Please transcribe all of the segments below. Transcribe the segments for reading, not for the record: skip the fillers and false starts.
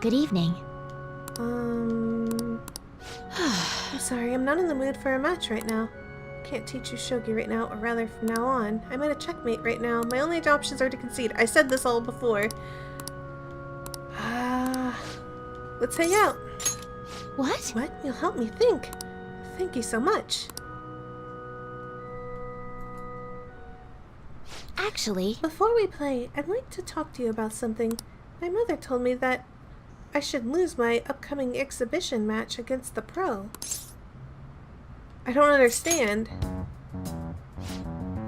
Good evening. I'm sorry, I'm not in the mood for a match right now. Can't teach you shogi right now, or rather from now on. I'm at a checkmate right now. My only options are to concede. I said this all before. Let's hang out. What? What? You'll help me think. Thank you so much. Actually... Before we play, I'd like to talk to you about something. My mother told me that I should lose my upcoming exhibition match against the pro. I don't understand.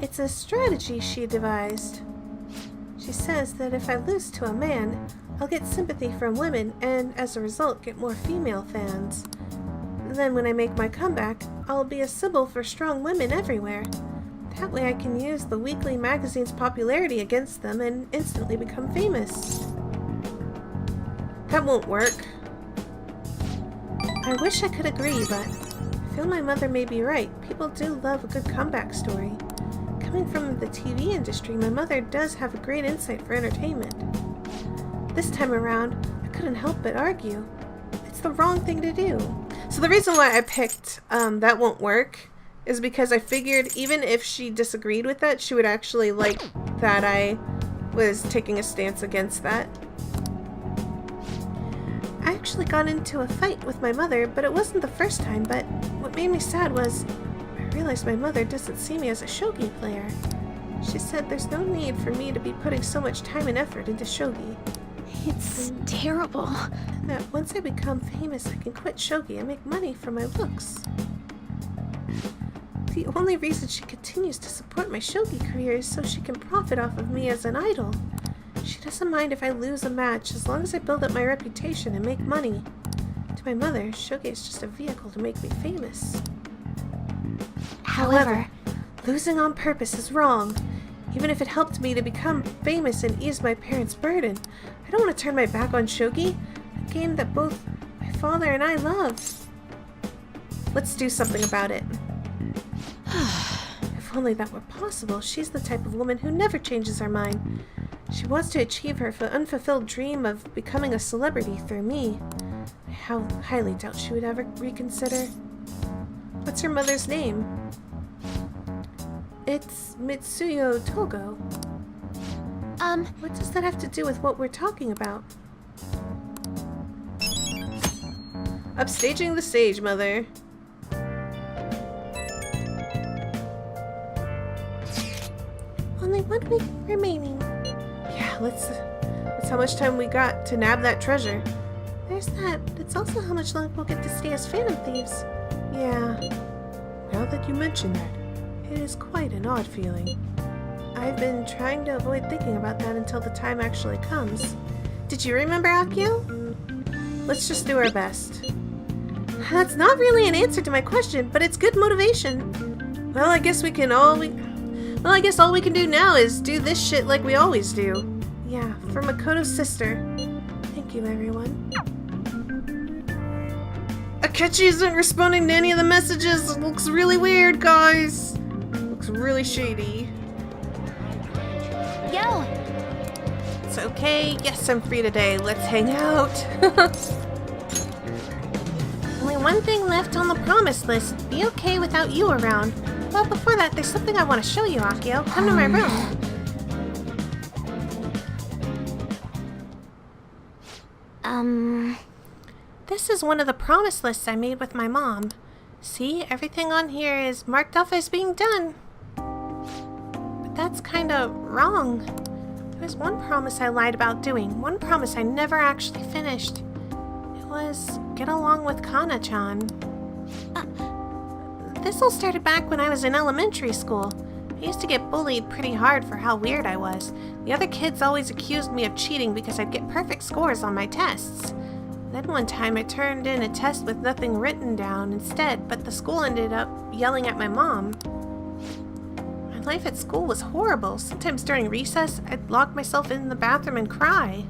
It's a strategy she devised. She says that if I lose to a man, I'll get sympathy from women and, as a result, get more female fans. Then when I make my comeback, I'll be a symbol for strong women everywhere. That way I can use the weekly magazine's popularity against them and instantly become famous. That won't work. I wish I could agree, but I feel my mother may be right. People do love a good comeback story. Coming from the TV industry, my mother does have a great insight for entertainment. This time around, I couldn't help but argue. It's the wrong thing to do. So the reason why I picked That Won't Work is because I figured even if she disagreed with that, she would actually like that I was taking a stance against that. I actually got into a fight with my mother, but it wasn't the first time. But what made me sad was I realized my mother doesn't see me as a shogi player. She said there's no need for me to be putting so much time and effort into shogi. It's terrible. And that once I become famous, I can quit shogi and make money from my looks. The only reason she continues to support my shogi career is so she can profit off of me as an idol. She doesn't mind if I lose a match as long as I build up my reputation and make money. To my mother, shogi is just a vehicle to make me famous. However, losing on purpose is wrong. Even if it helped me to become famous and ease my parents' burden, I don't want to turn my back on shogi, a game that both my father and I love. Let's do something about it. If only that were possible. She's the type of woman who never changes her mind. She wants to achieve her unfulfilled dream of becoming a celebrity through me. I highly doubt she would ever reconsider. What's your mother's name? It's Mitsuyo Togo. What does that have to do with what we're talking about? Upstaging the stage, Mother. Only 1 week remaining. Yeah, that's how much time we got to nab that treasure. There's that. It's also how much longer we'll get to stay as Phantom Thieves. Yeah. Now that you mention that, it is quite an odd feeling. I've been trying to avoid thinking about that until the time actually comes. Did you remember, Akio? Let's just do our best. That's not really an answer to my question, but it's good motivation. Well, I guess all we can do now is do this shit like we always do. Yeah, for Makoto's sister. Thank you, everyone. Akechi isn't responding to any of the messages. It looks really weird, guys. Looks really shady. Yo! It's okay. Yes, I'm free today. Let's hang out. Only one thing left on the promise list. Be okay without you around. Well, before that, there's something I want to show you, Akio. Come to my room. This is one of the promise lists I made with my mom. See, everything on here is marked off as being done. But that's kinda wrong. There's one promise I lied about doing, one promise I never actually finished. It was get along with Kana-chan. This all started back when I was in elementary school. I used to get bullied pretty hard for how weird I was. The other kids always accused me of cheating because I'd get perfect scores on my tests. Then one time I turned in a test with nothing written down instead, but the school ended up yelling at my mom. My life at school was horrible. Sometimes during recess, I'd lock myself in the bathroom and cry.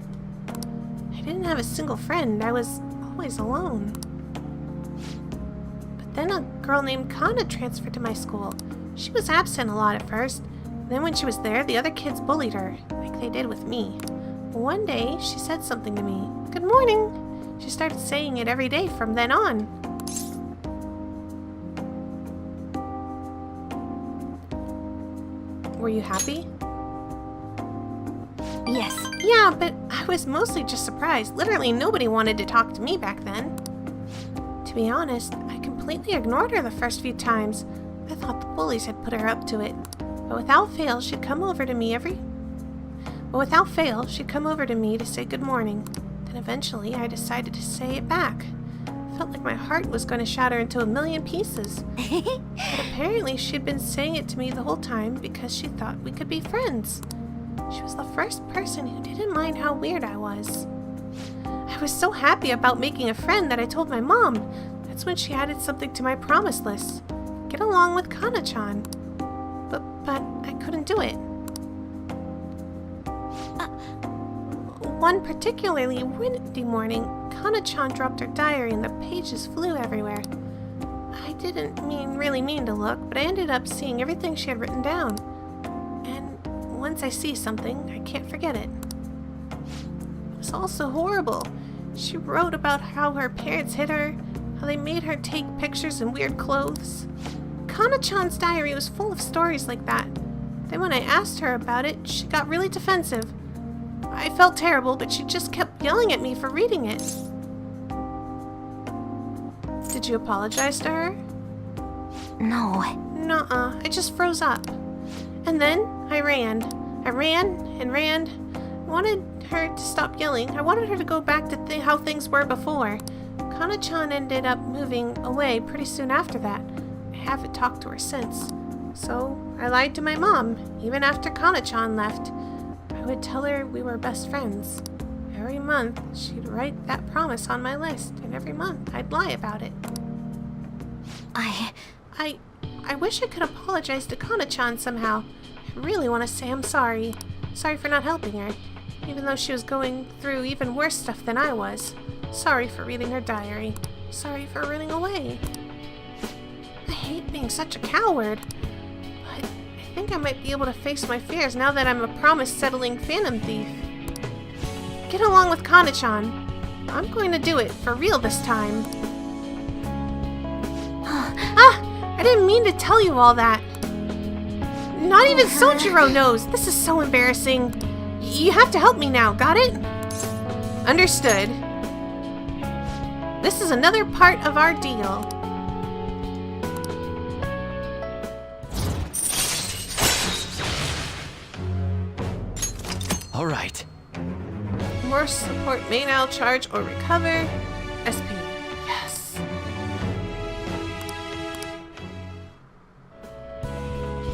I didn't have a single friend. I was always alone. But then a girl named Kana transferred to my school. She was absent a lot at first. Then when she was there, the other kids bullied her, like they did with me. One day, she said something to me. Good morning! She started saying it every day from then on. Were you happy? Yes. Yeah, but I was mostly just surprised. Literally nobody wanted to talk to me back then. To be honest, I completely ignored her the first few times. I thought the bullies had put her up to it. But without fail, she'd come over to me to say good morning. Then eventually, I decided to say it back. I felt like my heart was going to shatter into a million pieces. But apparently, she'd been saying it to me the whole time because she thought we could be friends. She was the first person who didn't mind how weird I was. I was so happy about making a friend that I told my mom. That's when she added something to my promise list. Get along with Kana-chan. But I couldn't do it. One particularly windy morning, Kana-chan dropped her diary and the pages flew everywhere. I didn't really mean to look, but I ended up seeing everything she had written down. And once I see something, I can't forget it. It was all so horrible. She wrote about how her parents hit her, how they made her take pictures in weird clothes. Kana-chan's diary was full of stories like that. Then when I asked her about it, she got really defensive. I felt terrible, but she just kept yelling at me for reading it. Did you apologize to her? No. Nuh-uh, I just froze up. And then I ran. I ran. I wanted her to stop yelling. I wanted her to go back to how things were before. Kana-chan ended up moving away pretty soon after that. I haven't talked to her since. So I lied to my mom, even after Kana-chan left. I would tell her we were best friends. Every month, she'd write that promise on my list, and every month I'd lie about it. I wish I could apologize to Kana-chan somehow. I really want to say I'm sorry. Sorry for not helping her, even though she was going through even worse stuff than I was. Sorry for reading her diary. Sorry for running away. I hate being such a coward. But I think I might be able to face my fears now that I'm a promise-settling phantom thief. Get along with Kana-chan. I'm going to do it for real this time. I didn't mean to tell you all that. Not even Sojiro knows. This is so embarrassing. You have to help me now, got it? Understood. This is another part of our deal. All right. More support may now charge or recover. SP. Yes.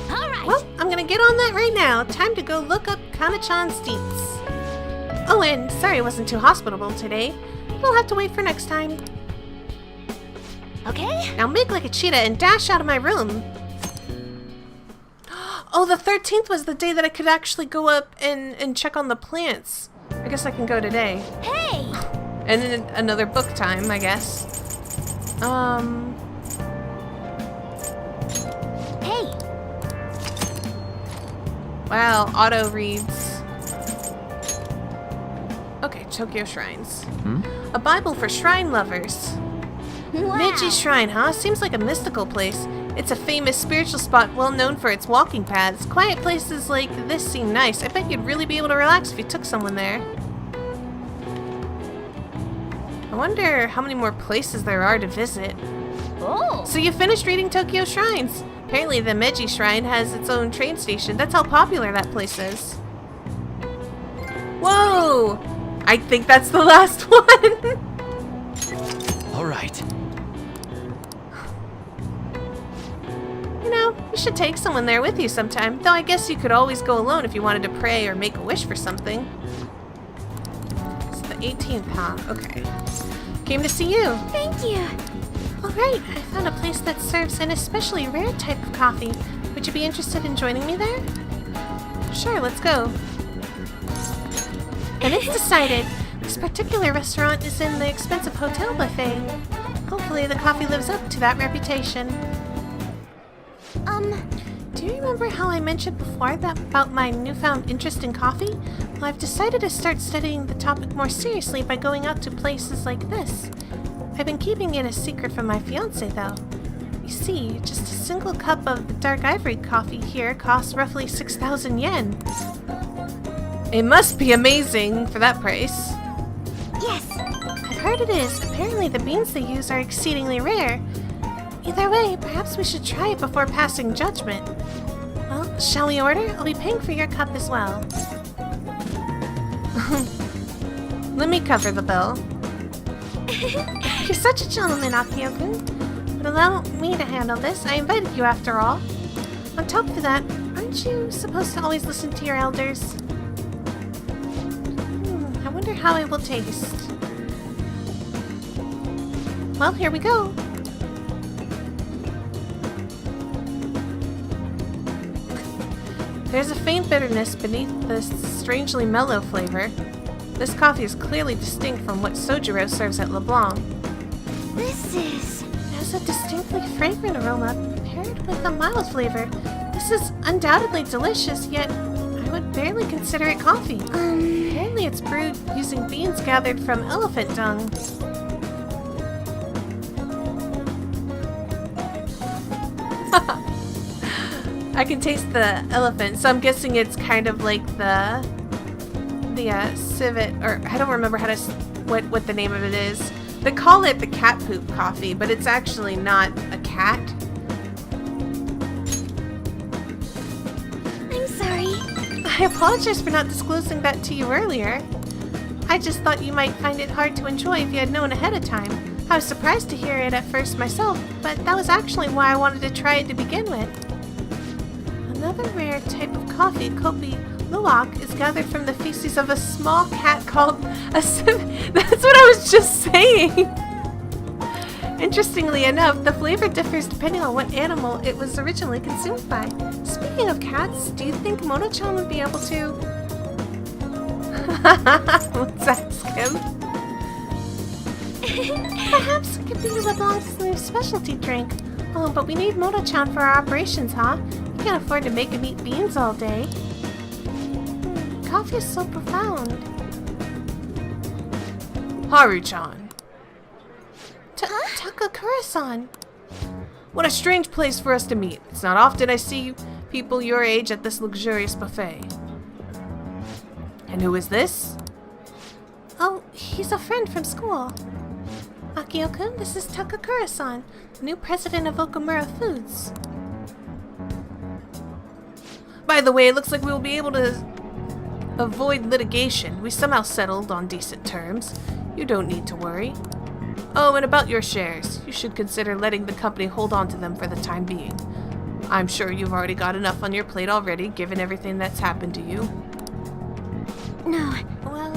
All right. Well, I'm gonna get on that right now. Time to go look up Kana-chan's deets. Oh, and sorry I wasn't too hospitable today. We'll have to wait for next time. Okay. Now make like a cheetah and dash out of my room. Oh, the 13th was the day that I could actually go up and check on the plants. I guess I can go today. Hey! And then another book time, I guess. Hey! Wow, auto reads. Okay, Tokyo Shrines. A Bible for shrine lovers. Wow. Meiji Shrine, huh? Seems like a mystical place. It's a famous spiritual spot well known for its walking paths. Quiet places like this seem nice. I bet you'd really be able to relax if you took someone there. I wonder how many more places there are to visit. Oh. So you finished reading Tokyo Shrines. Apparently the Meiji Shrine has its own train station. That's how popular that place is. Whoa! I think that's the last one. All right. You know, you should take someone there with you sometime. Though I guess you could always go alone if you wanted to pray or make a wish for something. It's the 18th, huh? Okay. Came to see you. Thank you. Alright, I found a place that serves an especially rare type of coffee. Would you be interested in joining me there? Sure, let's go. And it's decided. This particular restaurant is in the expensive hotel buffet. Hopefully the coffee lives up to that reputation. Do Do you remember how I mentioned before about my newfound interest in coffee? Well, I've decided to start studying the topic more seriously by going out to places like this. I've been keeping it a secret from my fiance, though. You see, just a single cup of the dark ivory coffee here costs roughly 6,000 yen. It must be amazing for that price. Yes. I've heard it is. Apparently the beans they use are exceedingly rare. Either way, perhaps we should try it before passing judgment. Well, shall we order? I'll be paying for your cup as well. Let me cover the bill. You're such a gentleman, Akio-kun. But allow me to handle this. I invited you after all. On top of that, aren't you supposed to always listen to your elders? I wonder how it will taste. Well, here we go. There's a faint bitterness beneath this strangely mellow flavor. This coffee is clearly distinct from what Sojiro serves at LeBlanc. This It has a distinctly fragrant aroma paired with a mild flavor. This is undoubtedly delicious, yet I would barely consider it coffee. Apparently it's brewed using beans gathered from elephant dung. I can taste the elephant, so I'm guessing it's kind of like the civet, or I don't remember how to what the name of it is. They call it the cat poop coffee, but it's actually not a cat. I'm sorry. I apologize for not disclosing that to you earlier. I just thought you might find it hard to enjoy if you had known ahead of time. I was surprised to hear it at first myself, but that was actually why I wanted to try it to begin with. Another rare type of coffee, Kopi Luwak, is gathered from the feces of a small cat called a civet. That's what I was just saying! Interestingly enough, the flavor differs depending on what animal it was originally consumed by. Speaking of cats, do you think Mono-chan would be able to... Let's ask him. Perhaps it could be LeBlanc's new specialty drink. Oh, but we need Mono-chan for our operations, huh? We can't afford to make him eat beans all day. Coffee is so profound. Haru-chan. Takakura-san. What a strange place for us to meet. It's not often I see people your age at this luxurious buffet. And who is this? Oh, he's a friend from school. Akio-kun, this is Takakura-san, the new president of Okamura Foods. By the way, it looks like we will be able to avoid litigation. We somehow settled on decent terms. You don't need to worry. Oh, and about your shares, you should consider letting the company hold on to them for the time being. I'm sure you've already got enough on your plate already, given everything that's happened to you. No. Well,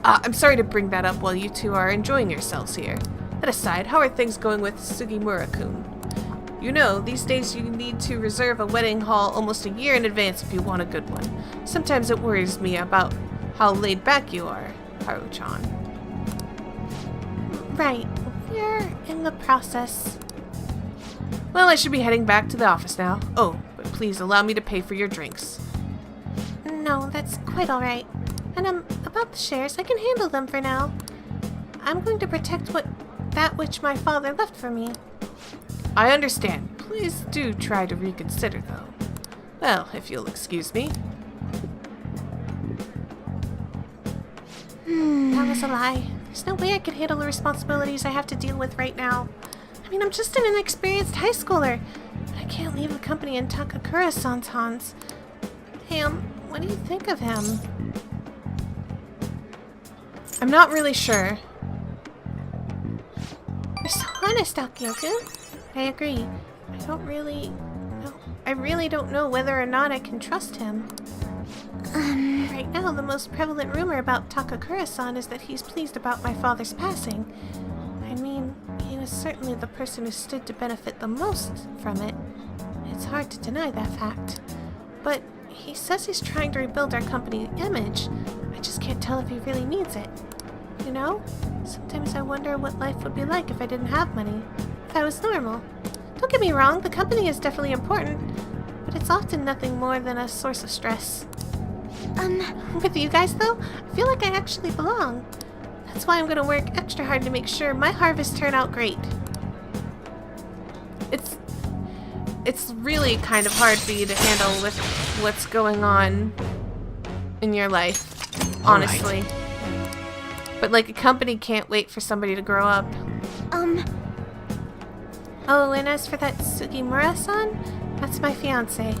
I'm sorry to bring that up while you two are enjoying yourselves here. That aside, how are things going with Sugimura-kun? You know, these days you need to reserve a wedding hall almost a year in advance if you want a good one. Sometimes it worries me about how laid back you are, Haru-chan. Right, we're in the process. Well, I should be heading back to the office now. Oh, but please allow me to pay for your drinks. No, that's quite alright. And about the shares, I can handle them for now. I'm going to protect that which my father left for me. I understand. Please do try to reconsider, though. Well, if you'll excuse me. That was a lie. There's no way I can handle the responsibilities I have to deal with right now. I mean, I'm just an inexperienced high schooler. But I can't leave the company in Takakura-san's hands. Hey, what do you think of him? I'm not really sure. You're so honest, Akio-kun. I agree. I really don't know whether or not I can trust him. Right now, the most prevalent rumor about Takakura-san is that he's pleased about my father's passing. I mean, he was certainly the person who stood to benefit the most from it. It's hard to deny that fact. But he says he's trying to rebuild our company image. I just can't tell if he really needs it. You know? Sometimes I wonder what life would be like if I didn't have money. If I was normal. Don't Don't get me wrong, the company is definitely important, but it's often nothing more than a source of stress. With you guys though, I feel like I actually belong. That's why I'm gonna work extra hard to make sure my harvests turn out great. It's really kind of hard for you to handle with what's going on in your life, honestly. But like, a company can't wait for somebody to grow up. Oh, and as for that Sugimura-san, that's my fiance.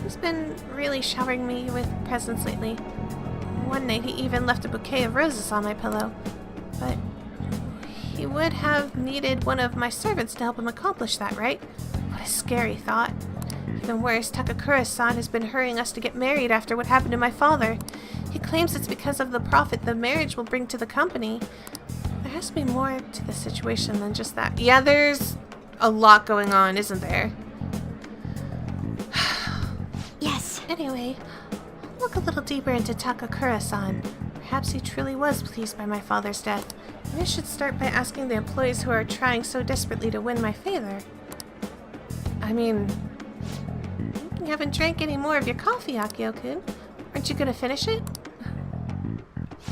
He's been really showering me with presents lately. One night he even left a bouquet of roses on my pillow. But he would have needed one of my servants to help him accomplish that, right? What a scary thought. Even worse, Takakura-san has been hurrying us to get married after what happened to my father. He claims it's because of the profit the marriage will bring to the company. There has to be more to the situation than just that. Yeah, there's a lot going on, isn't there? Yes. Anyway, I'll look a little deeper into Takakura-san. Perhaps he truly was pleased by my father's death. And I should start by asking the employees who are trying so desperately to win my favor. I mean, you haven't drank any more of your coffee, Akio-kun. Aren't you gonna finish it?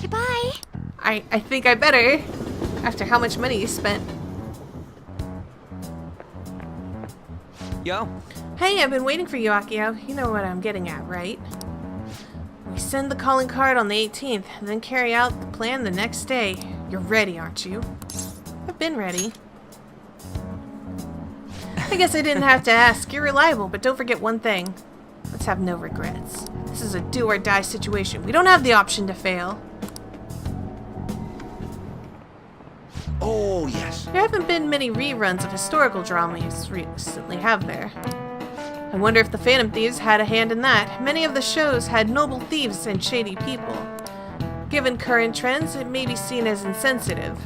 Goodbye. I think I better, after how much money you spent. Yo. Hey, I've been waiting for you, Akio. You know what I'm getting at, right? We send the calling card on the 18th, and then carry out the plan the next day. You're ready, aren't you? I've been ready. I guess I didn't have to ask. You're reliable, but don't forget one thing. Let's have no regrets. This is a do-or-die situation. We don't have the option to fail. Oh, yes. There haven't been many reruns of historical dramas recently, have there? I wonder if the Phantom Thieves had a hand in that. Many of the shows had noble thieves and shady people. Given current trends, it may be seen as insensitive.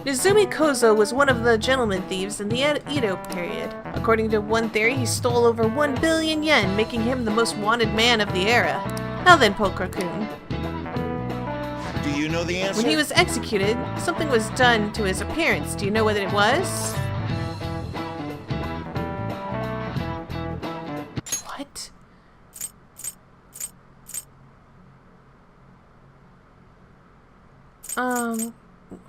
Nizumi Kozo was one of the gentleman thieves in the Edo period. According to one theory, he stole over 1 billion yen, making him the most wanted man of the era. Now then, Pokra-kun. Do you know the answer? When he was executed, something was done to his appearance. Do you know what it was? What?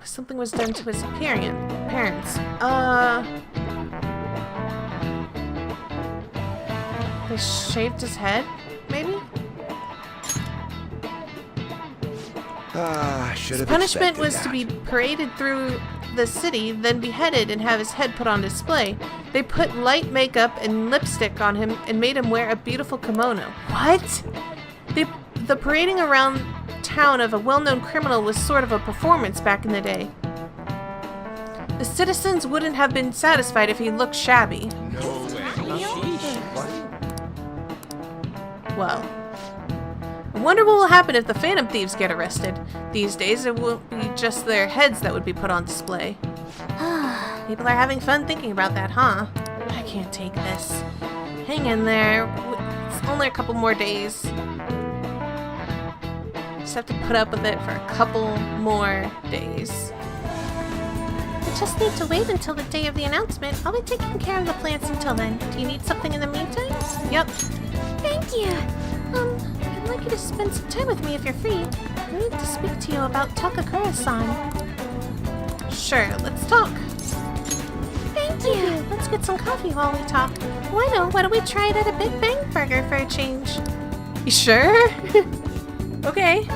Something was done to his appearance. They shaved his head, maybe? Should have Punishment expected was that. to be paraded through the city, then beheaded and have his head put on display. They put light makeup and lipstick on him and made him wear a beautiful kimono. What? The parading around town of a well-known criminal was sort of a performance back in the day. The citizens wouldn't have been satisfied if he looked shabby. No way. Well, I wonder what will happen if the Phantom Thieves get arrested. These days, it won't be just their heads that would be put on display. People are having fun thinking about that, huh? I can't take this. Hang in there. It's only a couple more days. Just have to put up with it for a couple more days. I just need to wait until the day of the announcement. I'll be taking care of the plants until then. Do you need something in the meantime? Yep. Thank you. I'd like you to spend some time with me if you're free. I need to speak to you about Takakura-san. Sure, let's talk. Thank you. Let's get some coffee while we talk. Why don't we try it at a Big Bang Burger for a change? You sure? Okay.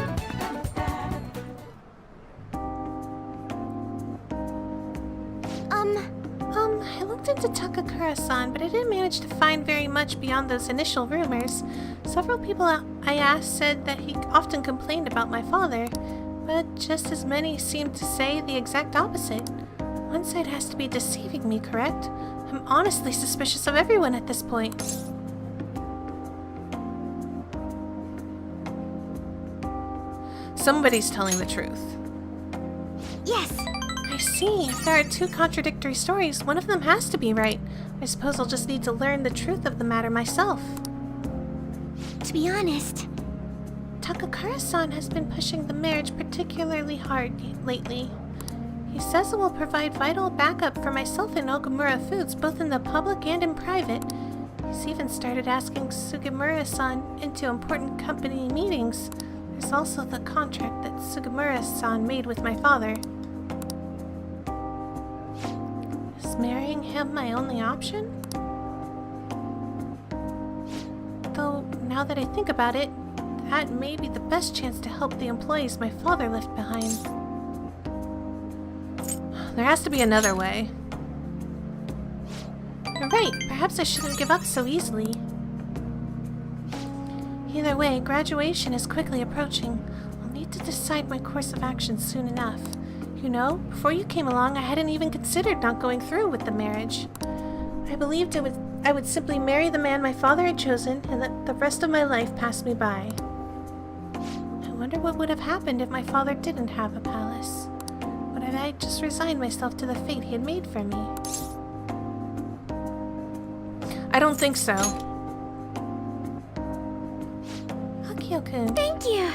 I looked into Takakura-san, but I didn't manage to find very much beyond those initial rumors. Several people I asked said that he often complained about my father, but just as many seemed to say the exact opposite. One side has to be deceiving me, correct? I'm honestly suspicious of everyone at this point. Somebody's telling the truth. Yes. I see. If there are two contradictory stories, one of them has to be right. I suppose I'll just need to learn the truth of the matter myself. To be honest, Takakura-san has been pushing the marriage particularly hard lately. He says it will provide vital backup for myself and Ogamura Foods, both in the public and in private. He's even started asking Sugamura-san into important company meetings. There's also the contract that Sugamura-san made with my father. Is marrying him my only option? Though, now that I think about it, that may be the best chance to help the employees my father left behind. There has to be another way. You're right, perhaps I shouldn't give up so easily. Either way, graduation is quickly approaching. I'll need to decide my course of action soon enough. You know, before you came along, I hadn't even considered not going through with the marriage. I believed I would simply marry the man my father had chosen and let the rest of my life pass me by. I wonder what would have happened if my father didn't have a palace. Would I just resigned myself to the fate he had made for me? I don't think so. Akio-kun. Thank you.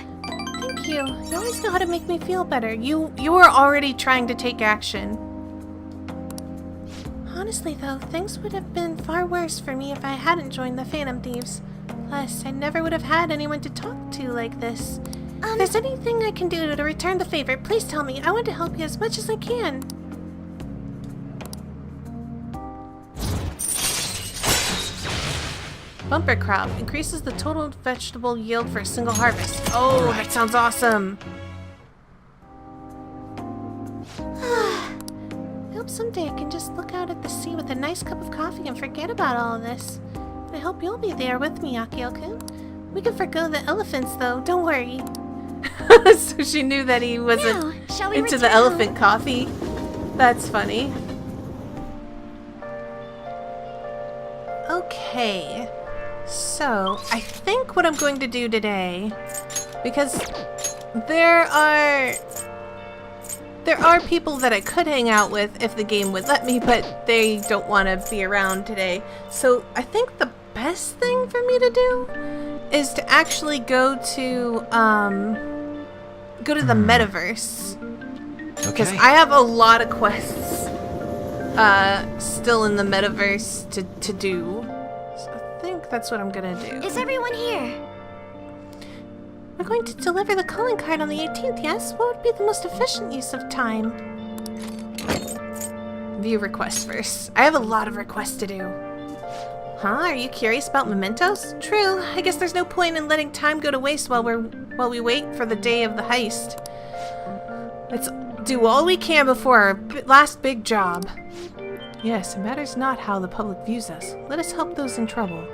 Thank you. You always know how to make me feel better. You were already trying to take action. Honestly, though, things would have been far worse for me if I hadn't joined the Phantom Thieves. Plus, I never would have had anyone to talk to like this. If there's anything I can do to return the favor, please tell me. I want to help you as much as I can. Bumper crop increases the total vegetable yield for a single harvest. Oh, that sounds awesome. I hope someday I can just look out at the sea with a nice cup of coffee and forget about all of this. I hope you'll be there with me, Akio-kun. We can forgo the elephants, though. Don't worry. So she knew that he wasn't into the elephant coffee. That's funny. Okay. So, I think what I'm going to do today, because there are people that I could hang out with if the game would let me, but they don't want to be around today. So, I think the best thing for me to do is to actually go to the metaverse. Because I have a lot of quests still in the metaverse to do. So I think that's what I'm gonna do. Is everyone here? We're going to deliver the calling card on the 18th, yes? What would be the most efficient use of time? View requests first. I have a lot of requests to do. Huh? Are you curious about mementos? True. I guess there's no point in letting time go to waste while we wait for the day of the heist. Let's do all we can before our last big job. Yes, it matters not how the public views us. Let us help those in trouble.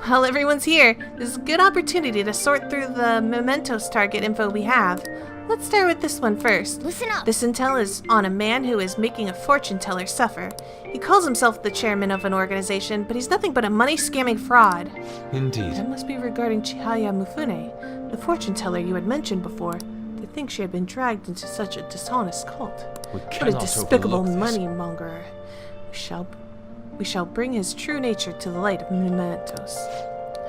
Well, everyone's here. This is a good opportunity to sort through the mementos target info we have. Let's start with this one first. Listen up. This intel is on a man who is making a fortune teller suffer. He calls himself the chairman of an organization, but he's nothing but a money-scamming fraud. Indeed. That must be regarding Chihaya Mifune, the fortune teller you had mentioned before. To think she had been dragged into such a dishonest cult. What a despicable money-mongerer. We shall bring his true nature to the light of mementos.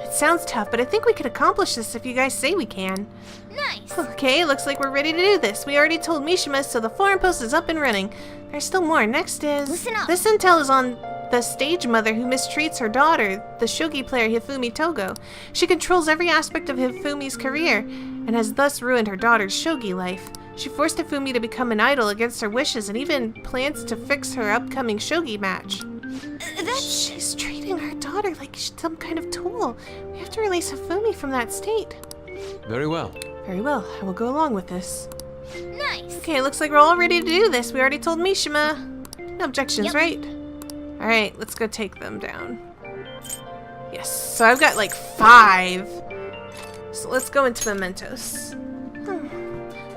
It sounds tough, but I think we could accomplish this if you guys say we can. Nice. Okay, looks like we're ready to do this. We already told Mishima, so the forum post is up and running. There's still more. Next is... Listen up. This intel is on the stage mother who mistreats her daughter, the shogi player Hifumi Togo. She controls every aspect of Hifumi's career, and has thus ruined her daughter's shogi life. She forced Hifumi to become an idol against her wishes, and even plans to fix her upcoming shogi match. She's treating her daughter like she's some kind of tool. We have to release Hifumi from that state. Very well. Very well. I will go along with this. Nice. Okay, looks like we're all ready to do this. We already told Mishima. No objections, Yep. right? Alright, let's go take them down. Yes, so I've got like 5. So let's go into mementos.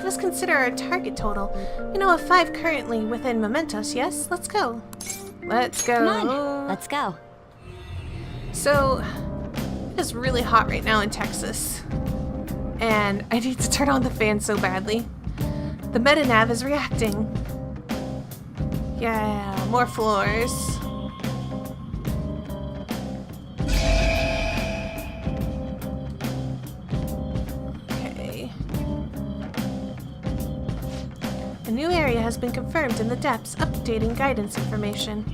Let's consider our target total. We know of 5 currently within mementos, yes? Let's go. Let's go. Come on, let's go. So, it is really hot right now in Texas. And I need to turn on the fan so badly. The meta-nav is reacting. Yeah, more floors. Okay. A new area has been confirmed in the depths, updating guidance information.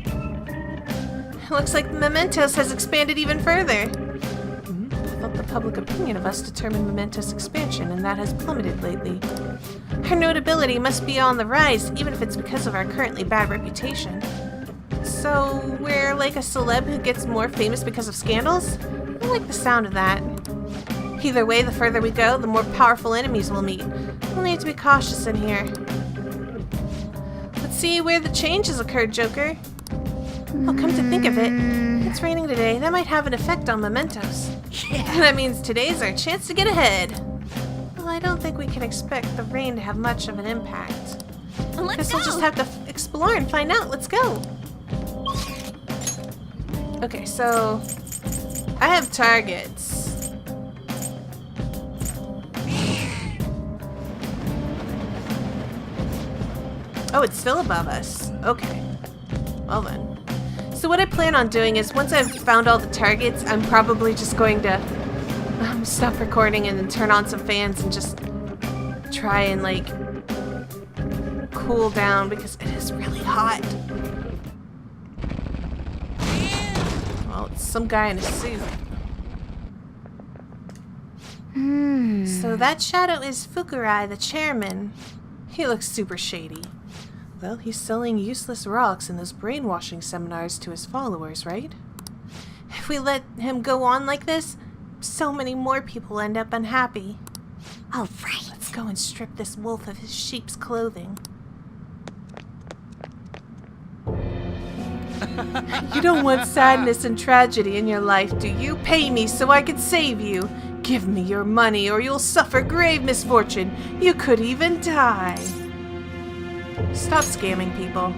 It looks like Mementos has expanded even further. I thought the public opinion of us determined Mementos' expansion, and that has plummeted lately. Our notability must be on the rise, even if it's because of our currently bad reputation. So, we're like a celeb who gets more famous because of scandals? I don't like the sound of that. Either way, the further we go, the more powerful enemies we'll meet. We'll need to be cautious in here. Let's see where the changes occurred, Joker. Oh, come to think of it, it's raining today. That might have an effect on Mementos. Yeah. That means today's our chance to get ahead. Well, I don't think we can expect the rain to have much of an impact. Let's Guess go. we'll just have to explore and find out. Let's go. Okay, so I have targets. Oh, it's still above us. Okay. Well then. So what I plan on doing is once I've found all the targets, I'm probably just going to stop recording and then turn on some fans and just try and like cool down because it is really hot. Well, it's some guy in a suit. So that shadow is Fukurai, the chairman. He looks super shady. Well, he's selling useless rocks in those brainwashing seminars to his followers, right? If we let him go on like this, so many more people end up unhappy. All right. Let's go and strip this wolf of his sheep's clothing. You don't want sadness and tragedy in your life, do you? Pay me so I can save you. Give me your money or you'll suffer grave misfortune. You could even die. Stop scamming people.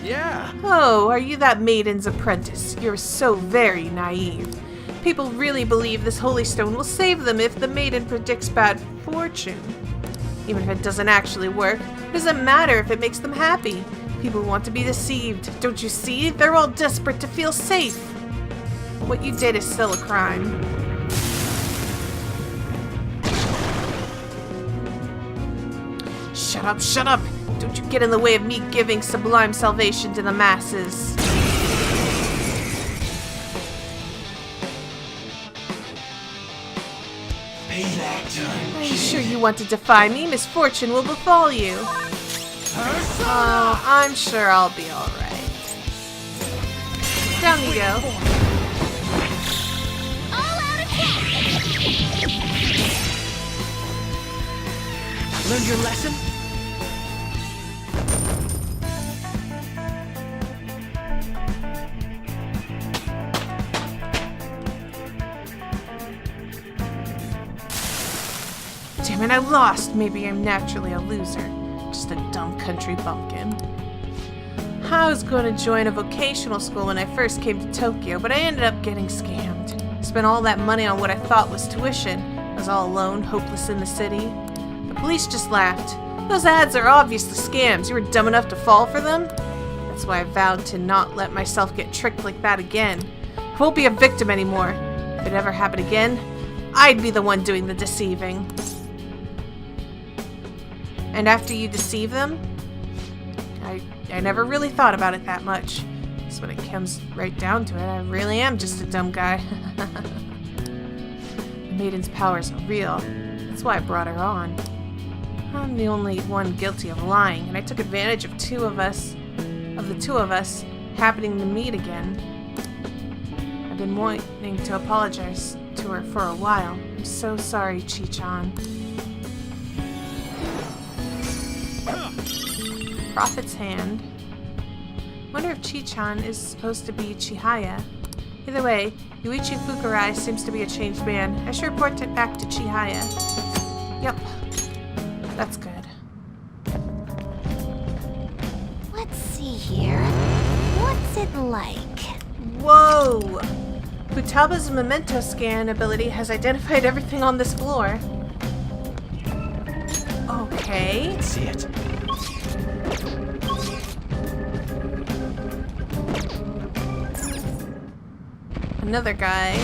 Yeah. Oh, are you that maiden's apprentice? You're so very naive. People really believe this holy stone will save them if the maiden predicts bad fortune. Even if it doesn't actually work, it doesn't matter if it makes them happy. People want to be deceived. Don't you see? They're all desperate to feel safe. What you did is still a crime. Shut up, shut up! Don't you get in the way of me giving sublime salvation to the masses. Payback time. Are you sure you want to defy me? Misfortune will befall you. Oh, I'm sure I'll be alright. Down you go. All out attack. Learn your lesson? Damn it, I lost. Maybe I'm naturally a loser. Just a dumb country bumpkin. I was going to join a vocational school when I first came to Tokyo, but I ended up getting scammed. Spent all that money on what I thought was tuition. I was all alone, hopeless in the city. The police just laughed. Those ads are obviously scams. You were dumb enough to fall for them? That's why I vowed to not let myself get tricked like that again. I won't be a victim anymore. If it ever happened again, I'd be the one doing the deceiving. And after you deceive them, I never really thought about it that much. So when it comes right down to it, I really am just a dumb guy. The maiden's powers are real. That's why I brought her on. I'm the only one guilty of lying, and I took advantage of the two of us happening to meet again. I've been wanting to apologize to her for a while. I'm so sorry, Chi-chan. Prophet's hand. Wonder if Chi-chan is supposed to be Chihaya. Either way, Yuichi Fukurai seems to be a changed man. I should report it back to Chihaya. Yep. That's good. Let's see here. What's it like? Whoa! Futaba's memento scan ability has identified everything on this floor. Okay. See it. Another guy.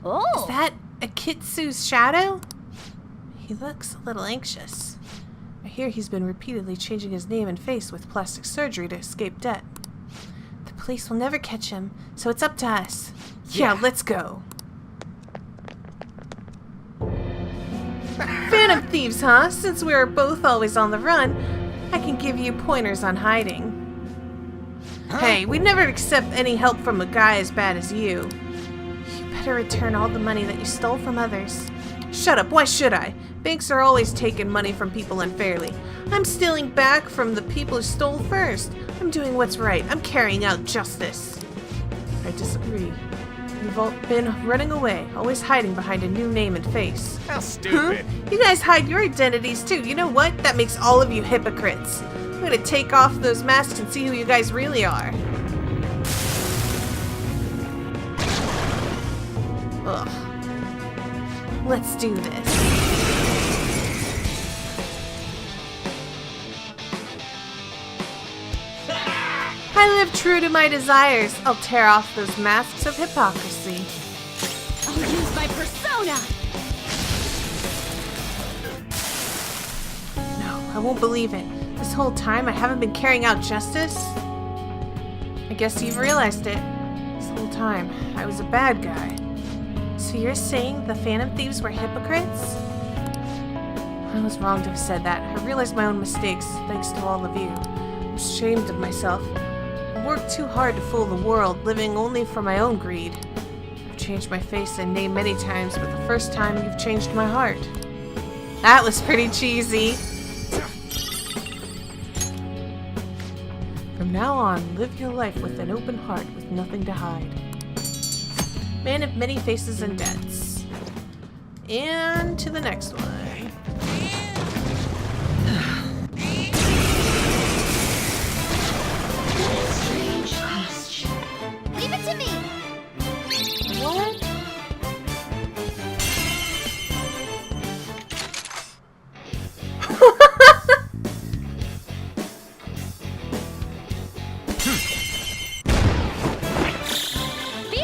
Oh. Is that a kid Hitsu's shadow? He looks a little anxious. I hear he's been repeatedly changing his name and face with plastic surgery to escape debt. The police will never catch him, so it's up to us. Yeah, let's go. Phantom thieves, huh? Since we're both always on the run, I can give you pointers on hiding. Hey, we'd never accept any help from a guy as bad as you. You better return all the money that you stole from others. Shut up, why should I? Banks are always taking money from people unfairly. I'm stealing back from the people who stole first. I'm doing what's right. I'm carrying out justice. I disagree. You've all been running away, always hiding behind a new name and face. How stupid. You guys hide your identities too. You know what? That makes all of you hypocrites. I'm gonna take off those masks and see who you guys really are. Ugh. Let's do this. I live true to my desires. I'll tear off those masks of hypocrisy. I'll use my persona! No, I won't believe it. This whole time I haven't been carrying out justice? I guess you've realized it. This whole time, I was a bad guy. So you're saying the Phantom Thieves were hypocrites? I was wrong to have said that. I realized my own mistakes, thanks to all of you. I'm ashamed of myself. I worked too hard to fool the world, living only for my own greed. I've changed my face and name many times, but the first time you've changed my heart. That was pretty cheesy. From now on, live your life with an open heart with nothing to hide. Man of many faces and debts. And to the next one. Leave it to me! What?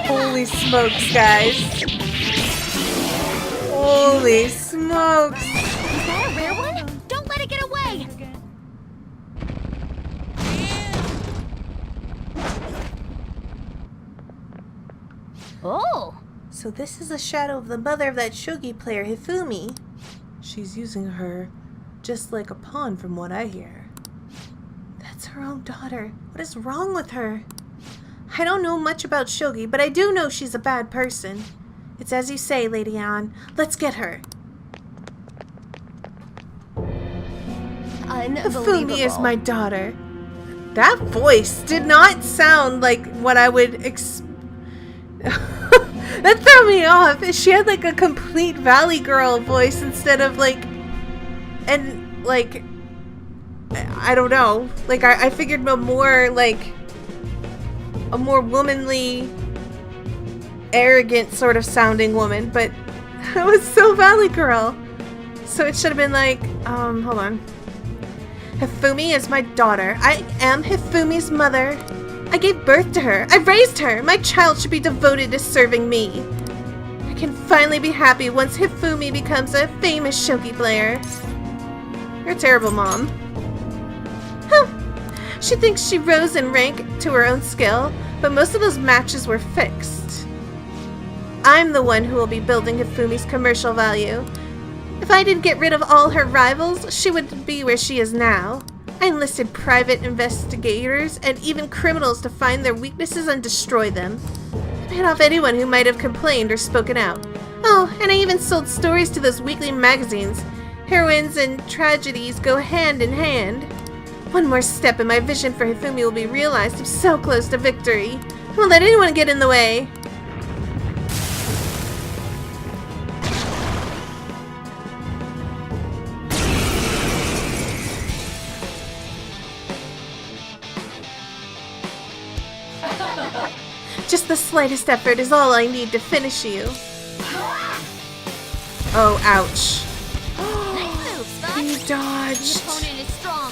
Holy smokes, guys. Holy smokes. Is that a rare one? Don't let it get away! Oh! So this is a shadow of the mother of that shogi player, Hifumi. She's using her just like a pawn from what I hear. That's her own daughter. What is wrong with her? I don't know much about shogi, but I do know she's a bad person. It's as you say, Lady Anne. Let's get her. Hifumi is my daughter. That voice did not sound like what I would That threw me off. She had like a complete Valley Girl voice instead of like, and like, I don't know. Like I figured a more womanly, arrogant sort of sounding woman, but that was so Valley Girl. So it should have been like, hold on. Hifumi is my daughter. I am Hifumi's mother. I gave birth to her. I raised her. My child should be devoted to serving me. I can finally be happy once Hifumi becomes a famous shogi player. You're a terrible mom. Huh. She thinks she rose in rank to her own skill, but most of those matches were fixed. I'm the one who will be building Hifumi's commercial value. If I didn't get rid of all her rivals, she wouldn't be where she is now. I enlisted private investigators and even criminals to find their weaknesses and destroy them. I paid off anyone who might have complained or spoken out. Oh, and I even sold stories to those weekly magazines. Heroines and tragedies go hand in hand. One more step and my vision for Hifumi will be realized. I'm so close to victory. I won't let anyone get in the way. Just the slightest effort is all I need to finish you. Oh, ouch. Nice move, Spot! You The dodged. opponent is strong.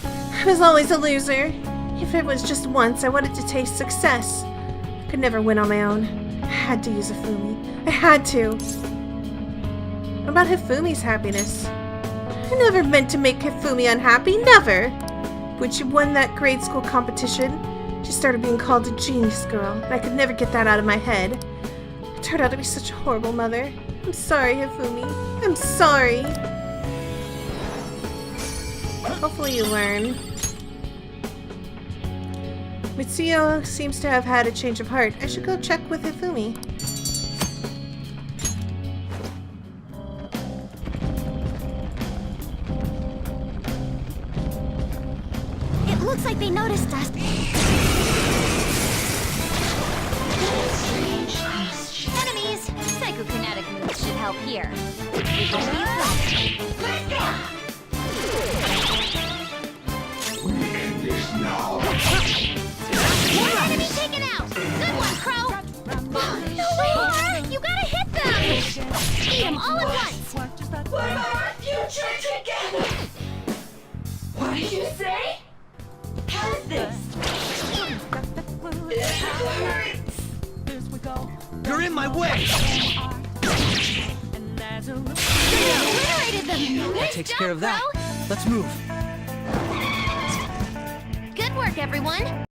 I was always a loser. If it was just once, I wanted to taste success. I could never win on my own. I had to use Hifumi. I had to. What about Hifumi's happiness? I never meant to make Hifumi unhappy, never! When she won that grade school competition, she started being called a genius girl, and I could never get that out of my head. I turned out to be such a horrible mother. I'm sorry, Hifumi. I'm sorry. Hopefully you learn. Mitsuyo seems to have had a change of heart. I should go check with Hifumi. It looks like they noticed us. Enemies! Psychokinetic moves should help here. One enemy taken out! Good one, Crow! No more! You gotta hit them! Eat them all at once! We're our future together! What did you say? How's this? It hurts! You're in my way! Obliterated them! That Nice takes job, care of that. Crow! Let's move. Good work, everyone!